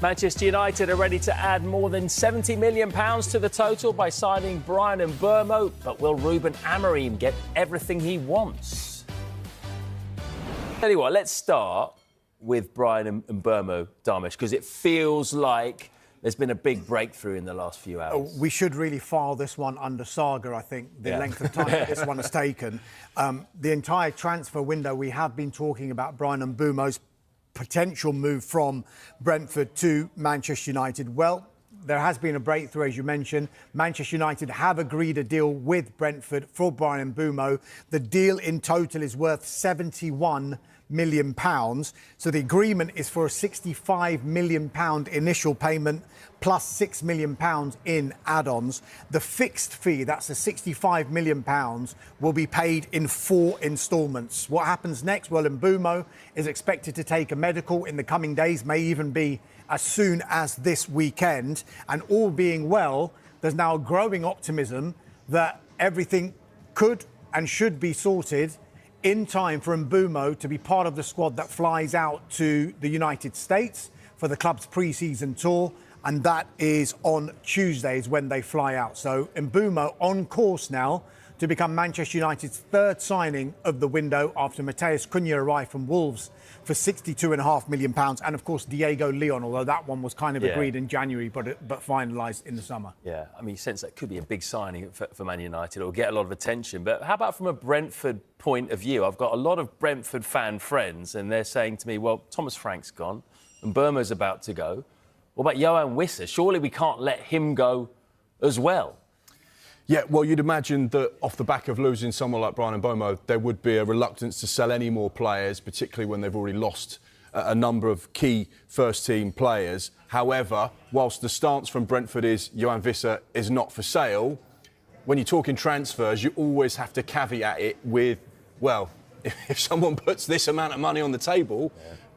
Manchester United are ready to add more than £70 million to the total by signing Bryan Mbeumo. But will Ruben Amorim get everything he wants? Tell you what, let's start with Bryan Mbeumo, Dharmesh, because it feels like there's been a big breakthrough in the last few hours. We should really file this one under saga, I think, the length of time that this one has taken. The entire transfer window, we have been talking about Bryan Mbeumo's potential move from Brentford to Manchester United. Well, there has been a breakthrough, as you mentioned. Manchester United have agreed a deal with Brentford for Bryan Mbeumo. The deal in total is worth £71 million. So the agreement is for a £65 million initial payment plus £6 million in add-ons. The fixed fee, that's the £65 million, will be paid in 4 instalments. What happens next? Well, Mbeumo is expected to take a medical in the coming days, may even be as soon as this weekend. And all being well, there's now growing optimism that everything could and should be sorted in time for Mbeumo to be part of the squad that flies out to the United States for the club's pre-season tour, and that is on Tuesdays when they fly out. So Mbeumo on course now to become Manchester United's third signing of the window after Matheus Cunha arrived from Wolves for £62.5 million, and of course Diego Leon, although that one was kind of agreed in January but finalised in the summer. Yeah, I mean, you sense that could be a big signing for Man United. It'll get a lot of attention. But how about from a Brentford point of view? I've got a lot of Brentford fan friends, and they're saying to me, well, Thomas Frank's gone and Mbeumo's about to go. What about Yoane Wissa? Surely we can't let him go as well. Yeah, well, you'd imagine that off the back of losing someone like Bryan Mbeumo, there would be a reluctance to sell any more players, particularly when they've already lost a number of key first-team players. However, whilst the stance from Brentford is Yoane Wissa is not for sale, when you're talking transfers, you always have to caveat it with, well, if someone puts this amount of money on the table,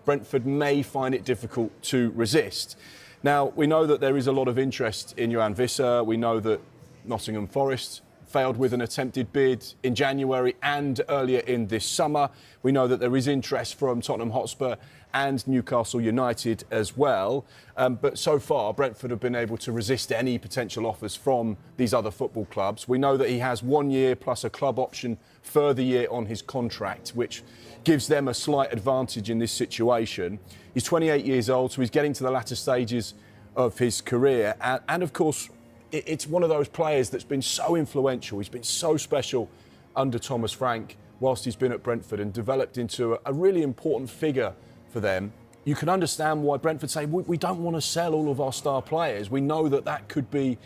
Brentford may find it difficult to resist. Now, we know that there is a lot of interest in Yoane Wissa. We know that Nottingham Forest failed with an attempted bid in January and earlier in this summer. We know that there is interest from Tottenham Hotspur and Newcastle United as well. But so far, Brentford have been able to resist any potential offers from these other football clubs. We know that he has 1 year plus a club option further year on his contract, which gives them a slight advantage in this situation. He's 28 years old, so he's getting to the latter stages of his career. And of course, it's one of those players that's been so influential. He's been so special under Thomas Frank whilst he's been at Brentford and developed into a really important figure for them. You can understand why Brentford say, we don't want to sell all of our star players. We know that that could be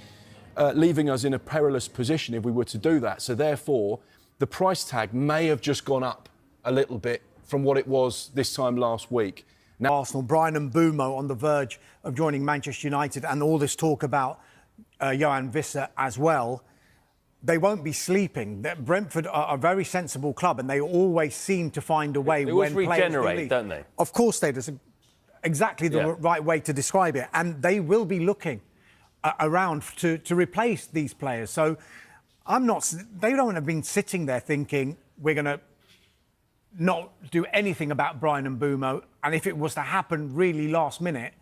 leaving us in a perilous position if we were to do that. So therefore, the price tag may have just gone up a little bit from what it was this time last week. Now, Arsenal, Bryan Mbeumo on the verge of joining Manchester United, and all this talk about Yoane Wissa as well. They won't be sleeping. Brentford are a very sensible club, and they always seem to find a way. They always regenerate, don't they? Of course they do. That's exactly the right way to describe it. And they will be looking around to replace these players. So they don't have been sitting there thinking we're going to not do anything about Bryan Mbeumo, and if it was to happen really last minute,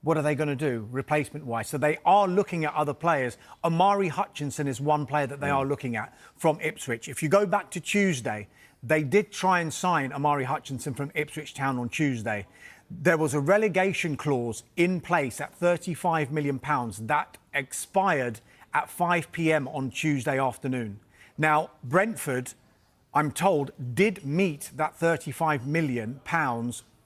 what are they going to do replacement-wise? So they are looking at other players. Omari Hutchinson is one player that they are looking at from Ipswich. If you go back to Tuesday, they did try and sign Omari Hutchinson from Ipswich Town on Tuesday. There was a relegation clause in place at £35 million that expired at 5 p.m. on Tuesday afternoon. Now, Brentford, I'm told, did meet that £35 million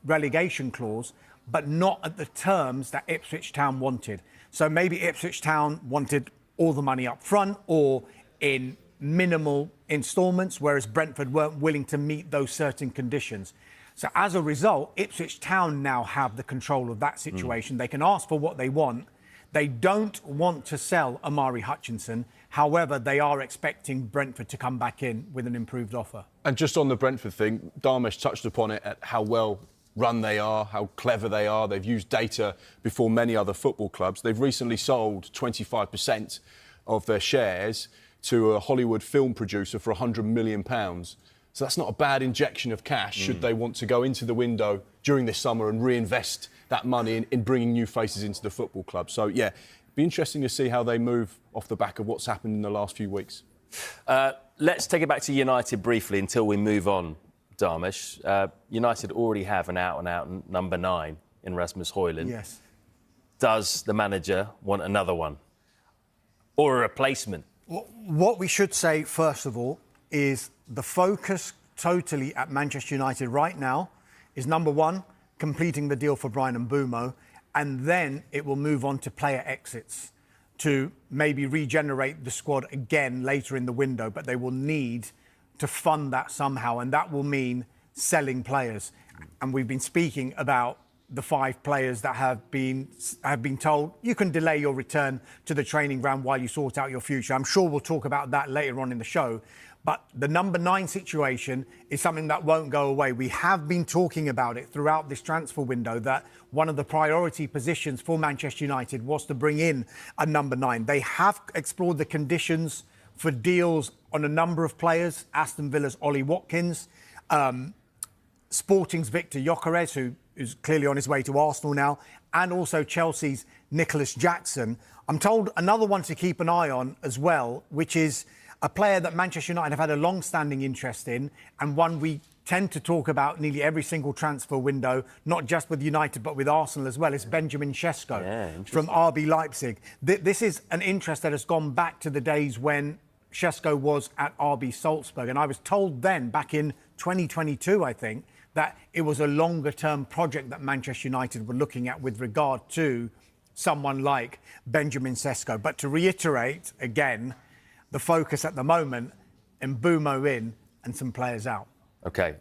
relegation clause, but not at the terms that Ipswich Town wanted. So maybe Ipswich Town wanted all the money up front or in minimal instalments, whereas Brentford weren't willing to meet those certain conditions. So as a result, Ipswich Town now have the control of that situation. They can ask for what they want. They don't want to sell Omari Hutchinson. However, they are expecting Brentford to come back in with an improved offer. And just on the Brentford thing, Dharmesh touched upon it, at how well run they are, how clever they are. They've used data before many other football clubs. They've recently sold 25% of their shares to a Hollywood film producer for £100 million. So that's not a bad injection of cash should they want to go into the window during this summer and reinvest that money in bringing new faces into the football club. So, yeah, be interesting to see how they move off the back of what's happened in the last few weeks. Let's take it back to United briefly until we move on, Darmish. United already have an out-and-out number 9 in Rasmus Højlund. Yes. Does the manager want another one? Or a replacement? What we should say, first of all, is the focus totally at Manchester United right now is, number 1, completing the deal for Bryan Mbeumo, and then it will move on to player exits to maybe regenerate the squad again later in the window, but they will need to fund that somehow, and that will mean selling players. And we've been speaking about the 5 players that have been told you can delay your return to the training ground while you sort out your future. I'm sure we'll talk about that later on in the show. But the number 9 situation is something that won't go away. We have been talking about it throughout this transfer window, that one of the priority positions for Manchester United was to bring in a number 9. They have explored the conditions for deals on a number of players. Aston Villa's Ollie Watkins, Sporting's Victor Gyökeres, who is clearly on his way to Arsenal now, and also Chelsea's Nicholas Jackson. I'm told another one to keep an eye on as well, which is a player that Manchester United have had a long-standing interest in, and one we tend to talk about nearly every single transfer window, not just with United but with Arsenal as well. It's Benjamin Sesko from RB Leipzig. This is an interest that has gone back to the days when Sesko was at RB Salzburg, and I was told then, back in 2022, I think, that it was a longer-term project that Manchester United were looking at with regard to someone like Benjamin Sesko. But to reiterate, again, the focus at the moment, Mbeumo in and some players out. OK,